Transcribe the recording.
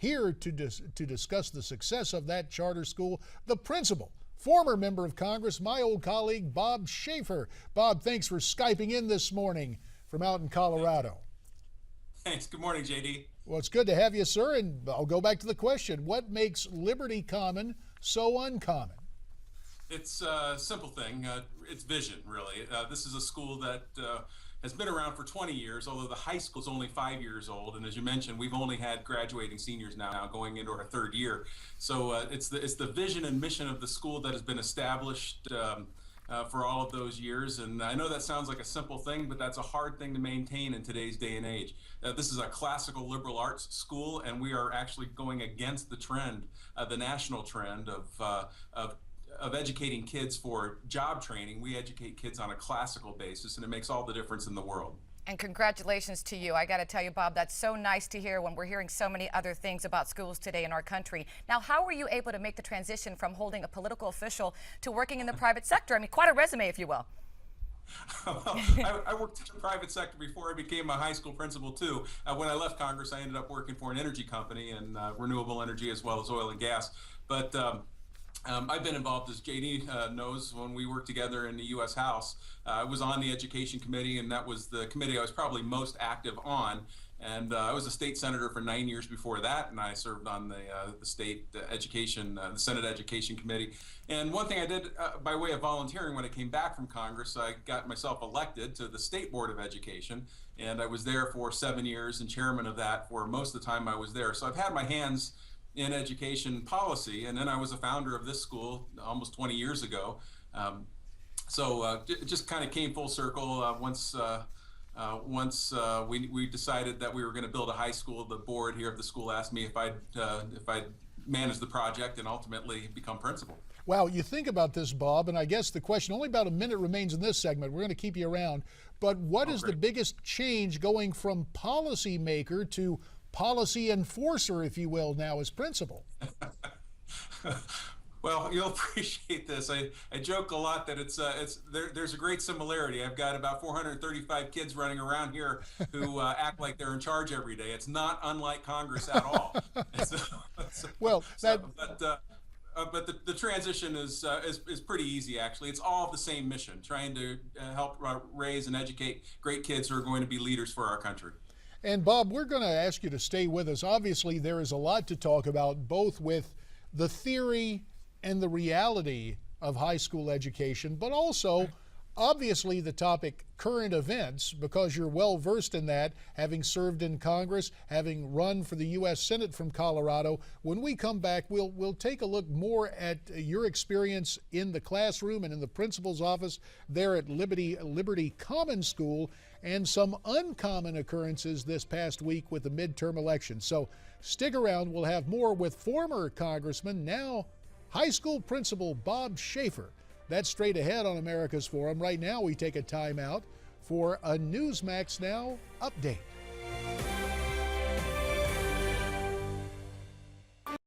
Here to discuss the success of that charter school, the principal, former member of Congress, my old colleague, Bob Schaffer. Bob, thanks for Skyping in this morning from out in Colorado. Thanks. Good morning, JD. Well, it's good to have you, sir, and I'll go back to the question. What makes Liberty Common so uncommon? It's a simple thing. It's vision, really. This is a school that has been around for 20 years, although the high school is only 5 years old. And as you mentioned, we've only had graduating seniors now going into our third year. So it's the vision and mission of the school that has been established for all of those years. And I know that sounds like a simple thing, but that's a hard thing to maintain in today's day and age. This is a classical liberal arts school, and we are actually going against the trend, the national trend of educating kids for job training. We educate kids on a classical basis, and it makes all the difference in the world. And congratulations to you. I got to tell you, Bob, that's so nice to hear when we're hearing so many other things about schools today in our country. Now, how were you able to make the transition from holding a political official to working in the private sector? I mean, quite a resume, if you will. Well, I worked in the private sector before I became a high school principal, too. When I left Congress, I ended up working for an energy company and renewable energy as well as oil and gas. But I've been involved, as JD knows, when we worked together in the U.S. House. I was on the Education Committee, and that was the committee I was probably most active on. And I was a state senator for 9 years before that, and I served on the state education, the Senate Education Committee. And one thing I did by way of volunteering when I came back from Congress, I got myself elected to the State Board of Education, and I was there for 7 years and chairman of that for most of the time I was there. So I've had my hands in education policy, and then I was a founder of this school almost 20 years ago. It just kind of came full circle once we decided that we were going to build a high school. The board here of the school asked me if I'd manage the project and ultimately become principal. Wow, you think about this, Bob, and I guess the question, only about a minute remains in this segment. We're going to keep you around. But what is the biggest change going from policymaker to policy enforcer, if you will, now as principal? Well, you'll appreciate this. I joke a lot that there's a great similarity. I've got about 435 kids running around here who act like they're in charge every day. It's not unlike Congress at all. But the transition is pretty easy, actually. It's all the same mission, trying to help raise and educate great kids who are going to be leaders for our country. And Bob, we're going to ask you to stay with us. Obviously, there is a lot to talk about, both with the theory and the reality of high school education, but also, obviously, the topic current events, because you're well versed in that, having served in Congress, having run for the U.S. Senate from Colorado. When we come back, we'll take a look more at your experience in the classroom and in the principal's office there at Liberty Common School, and some uncommon occurrences this past week with the midterm election. So stick around. We'll have more with former Congressman, now high school principal Bob Schaffer. That's straight ahead on America's Forum. Right now, we take a time out for a Newsmax Now update.